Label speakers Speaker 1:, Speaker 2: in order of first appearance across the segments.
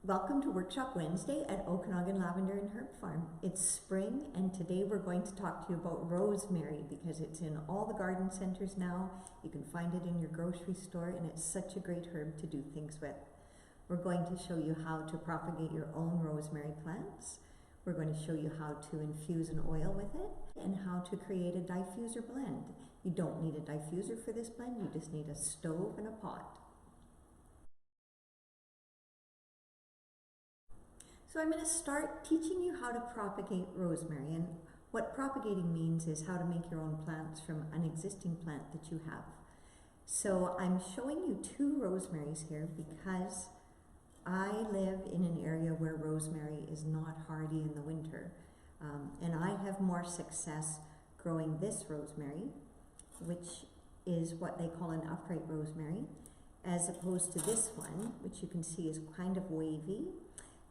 Speaker 1: Welcome to Workshop Wednesday at Okanagan Lavender and Herb Farm. It's spring and today we're going to talk to you about rosemary because it's in all the garden centers now. You can find it in your grocery store and it's such a great herb to do things with. We're going to show you how to propagate your own rosemary plants. We're going to show you how to infuse an oil with it and how to create a diffuser blend. You don't need a diffuser for this blend, you just need a stove and a pot. So I'm going to start teaching you how to propagate rosemary, and what propagating means is how to make your own plants from an existing plant that you have. So I'm showing you two rosemaries here because I live in an area where rosemary is not hardy in the winter, and I have more success growing this rosemary, which is what they call an upright rosemary, as opposed to this one, which you can see is kind of wavy.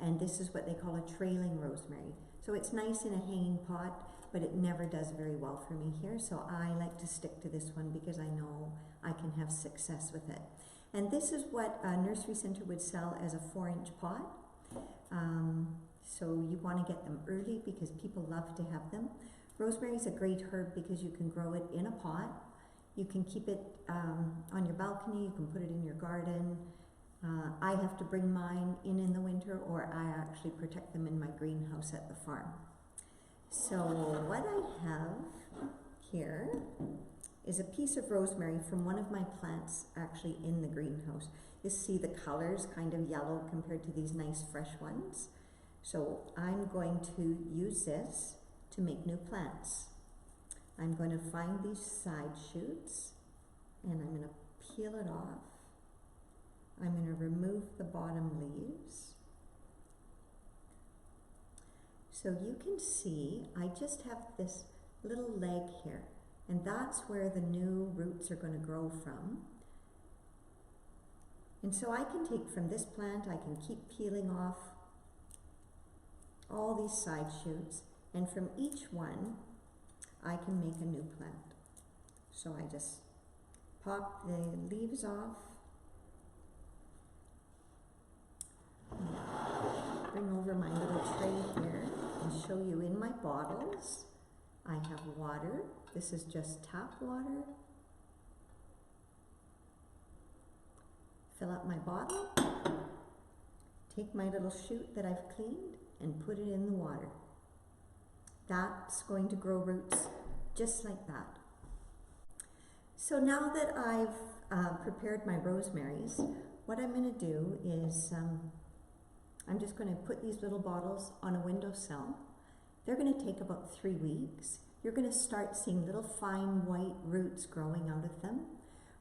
Speaker 1: And this is what they call a trailing rosemary. So it's nice in a hanging pot, but it never does very well for me here. So I like to stick to this one because I know I can have success with it. And this is what a nursery center would sell as a 4-inch pot. So you want to get them early because people love to have them. Rosemary is a great herb because you can grow it in a pot. You can keep it on your balcony, you can put it in your garden. I have to bring mine in the winter, or I actually protect them in my greenhouse at the farm. So what I have here is a piece of rosemary from one of my plants actually in the greenhouse. You see the colors kind of yellow compared to these nice fresh ones. So I'm going to use this to make new plants. I'm going to find these side shoots and I'm going to peel it off. I'm going to remove the bottom leaves. So you can see I just have this little leg here, and that's where the new roots are going to grow from. And so I can take from this plant, I can keep peeling off all these side shoots, and from each one I can make a new plant. So I just pop the leaves off. Bring over my little tray here and show you in my bottles. I have water. This is just tap water. Fill up my bottle. Take my little shoot that I've cleaned and put it in the water. That's going to grow roots just like that. So now that I've prepared my rosemaries, what I'm going to do is I'm just going to put these little bottles on a windowsill. They're going to take about 3 weeks. You're going to start seeing little fine white roots growing out of them.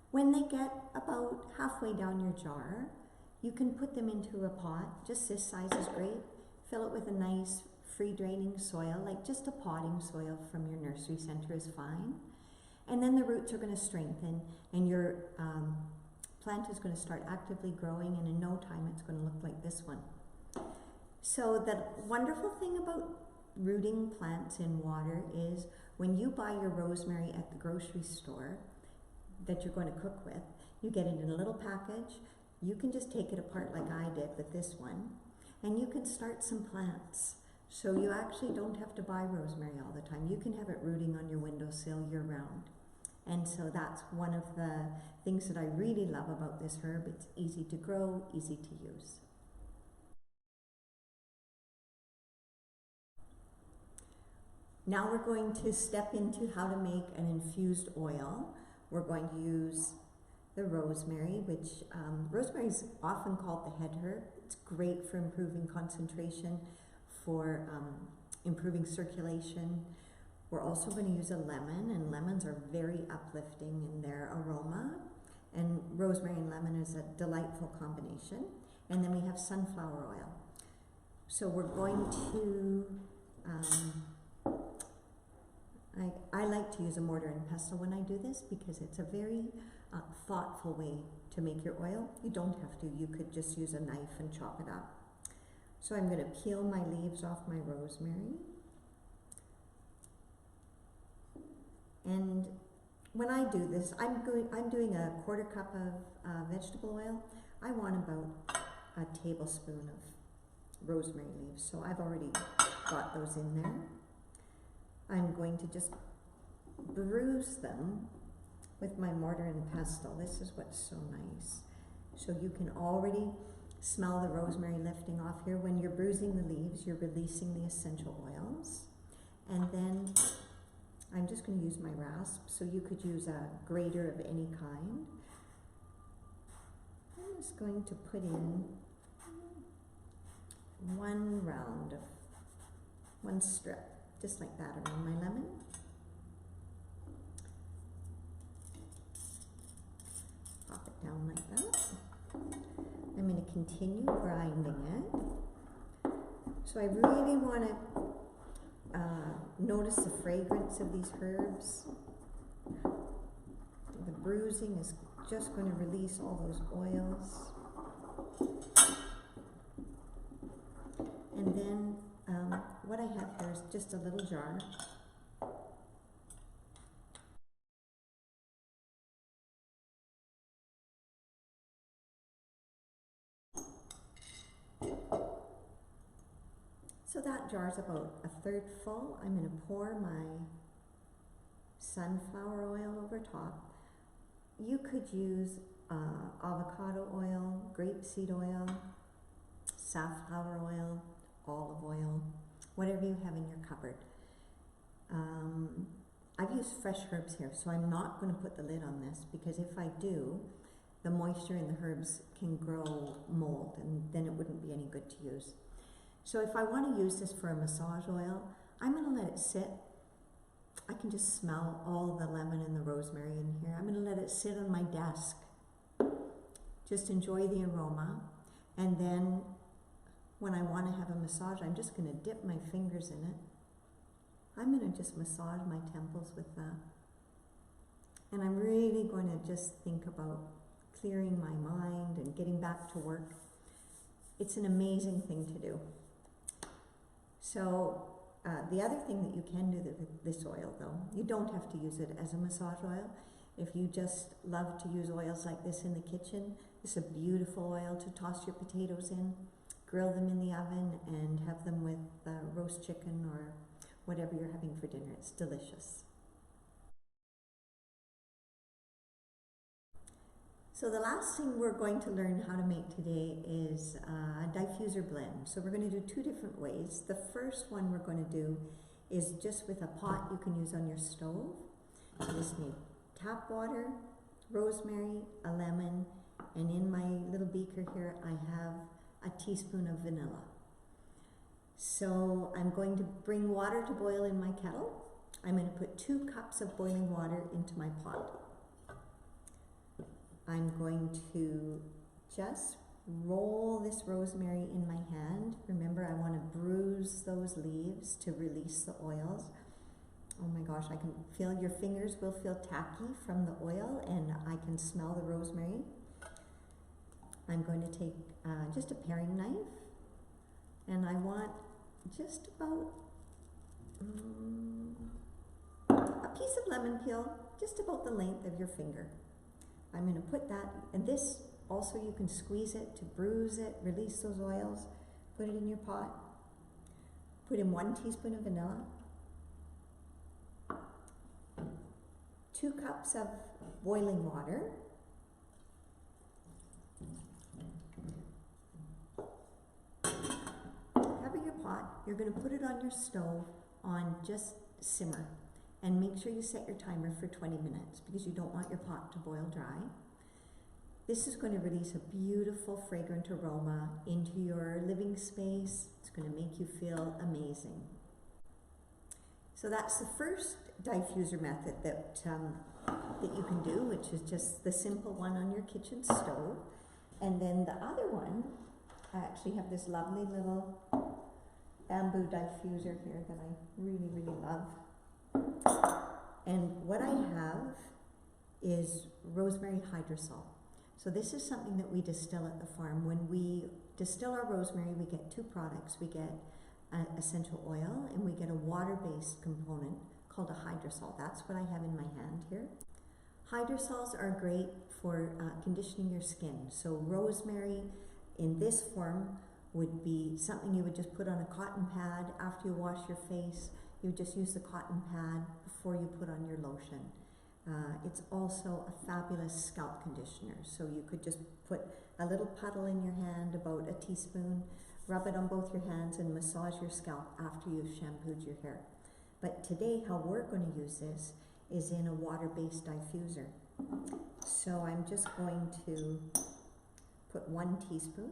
Speaker 1: When they get about halfway down your jar, you can put them into a pot. Just this size is great. Fill it with a nice free draining soil, like just a potting soil from your nursery center is fine. And then the roots are going to strengthen and your plant is going to start actively growing, and in no time it's going to look like this one. So the wonderful thing about rooting plants in water is when you buy your rosemary at the grocery store that you're going to cook with, you get it in a little package. You can just take it apart like I did with this one, and you can start some plants. So you actually don't have to buy rosemary all the time. You can have it rooting on your windowsill year round. And so that's one of the things that I really love about this herb. It's easy to grow, easy to use. Now we're going to step into how to make an infused oil. We're going to use the rosemary, which rosemary is often called the head herb. It's great for improving concentration, for improving circulation. We're also going to use a lemon, and lemons are very uplifting in their aroma. And rosemary and lemon is a delightful combination. And then we have sunflower oil. So we're going to I like to use a mortar and pestle when I do this because it's a very thoughtful way to make your oil. You don't have to. You could just use a knife and chop it up. So I'm going to peel my leaves off my rosemary. And when I do this, I'm doing a 1/4 cup of vegetable oil. I want about a tablespoon rosemary leaves. So I've already got those in there. I'm going to just bruise them with my mortar and pestle. This is what's so nice. So you can already smell the rosemary lifting off here. When you're bruising the leaves, you're releasing the essential oils. And then I'm just going to use my rasp, so you could use a grater of any kind. I'm just going to put in one strip, just like that, around my lemon. Pop it down like that. I'm going to continue grinding it. So I really want to notice the fragrance of these herbs. The bruising is just going to release all those oils. And then what I have here is just a little jar. So that jar is about a third full. I'm going to pour my sunflower oil over top. You could use avocado oil, grapeseed oil, safflower oil, olive oil, whatever you have in your cupboard. I've used fresh herbs here, so I'm not going to put the lid on this, because if I do, the moisture in the herbs can grow mold, and then it wouldn't be any good to use. So if I want to use this for a massage oil, I'm going to let it sit. I can just smell all the lemon and the rosemary in here. I'm going to let it sit on my desk. Just enjoy the aroma. And then when I want to have a massage, I'm just going to dip my fingers in it. I'm going to just massage my temples with that. And I'm really going to just think about clearing my mind and getting back to work. It's an amazing thing to do. So the other thing that you can do with this oil, though, you don't have to use it as a massage oil. If you just love to use oils like this in the kitchen, it's a beautiful oil to toss your potatoes in, grill them in the oven, and have them with roast chicken or whatever you're having for dinner. It's delicious. So the last thing we're going to learn how to make today is a diffuser blend. So we're going to do two different ways. The first one we're going to do is just with a pot you can use on your stove. You just need tap water, rosemary, a lemon, and in my little beaker here I have a teaspoon of vanilla. So I'm going to bring water to boil in my kettle. I'm going to put 2 cups of boiling water into my pot. I'm going to just roll this rosemary in my hand. Remember, I want to bruise those leaves to release the oils. Oh my gosh, I can feel your fingers will feel tacky from the oil, and I can smell the rosemary. I'm going to take just a paring knife, and I want just about a piece of lemon peel, just about the length of your finger. I'm going to put that, and this also you can squeeze it to bruise it, release those oils, put it in your pot, put in 1 teaspoon of vanilla, 2 cups of boiling water, cover your pot. You're going to put it on your stove on just simmer. And make sure you set your timer for 20 minutes because you don't want your pot to boil dry. This is going to release a beautiful fragrant aroma into your living space. It's going to make you feel amazing. So that's the first diffuser method that you can do, which is just the simple one on your kitchen stove. And then the other one, I actually have this lovely little bamboo diffuser here that I really, really love. And what I have is rosemary hydrosol. So this is something that we distill at the farm. When we distill our rosemary, we get 2 products. We get essential oil, and we get a water-based component called a hydrosol. That's what I have in my hand here. Hydrosols are great for conditioning your skin. So rosemary in this form would be something you would just put on a cotton pad after you wash your face. You just use the cotton pad before you put on your lotion. It's also a fabulous scalp conditioner. So you could just put a little puddle in your hand, about a teaspoon, rub it on both your hands and massage your scalp after you've shampooed your hair. But today, how we're going to use this is in a water-based diffuser. So I'm just going to put 1 teaspoon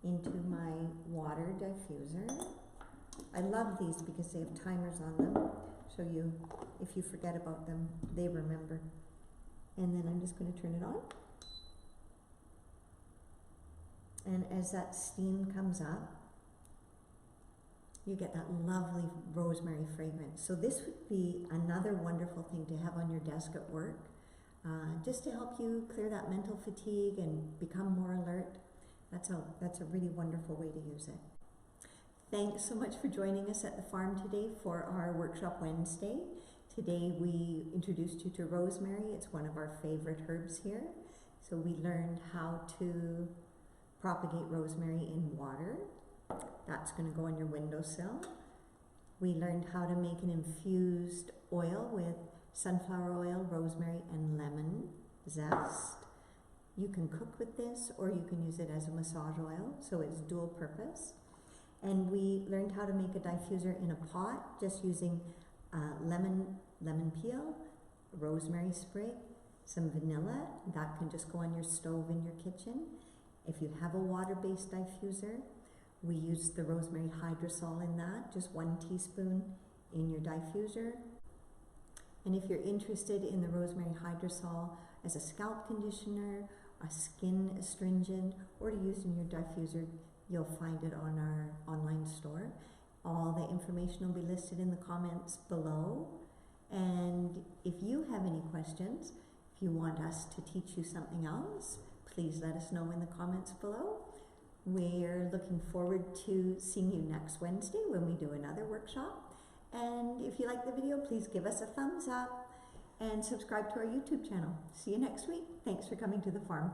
Speaker 1: into my water diffuser. I love these because they have timers on them, so if you forget about them, they remember. And then I'm just going to turn it on. And as that steam comes up, you get that lovely rosemary fragrance. So this would be another wonderful thing to have on your desk at work, just to help you clear that mental fatigue and become more alert. That's a really wonderful way to use it. Thanks so much for joining us at the farm today for our Workshop Wednesday. Today we introduced you to rosemary. It's one of our favorite herbs here. So we learned how to propagate rosemary in water. That's going to go on your windowsill. We learned how to make an infused oil with sunflower oil, rosemary, and lemon zest. You can cook with this, or you can use it as a massage oil, so it's dual purpose. And we learned how to make a diffuser in a pot, just using lemon peel, rosemary sprig, some vanilla. That can just go on your stove in your kitchen. If you have a water-based diffuser, we use the rosemary hydrosol in that, just 1 teaspoon in your diffuser. And if you're interested in the rosemary hydrosol as a scalp conditioner, a skin astringent, or to use in your diffuser, you'll find it on our online store. All the information will be listed in the comments below. And if you have any questions, if you want us to teach you something else, please let us know in the comments below. We're looking forward to seeing you next Wednesday when we do another workshop. And if you like the video, please give us a thumbs up and subscribe to our YouTube channel. See you next week. Thanks for coming to the farm.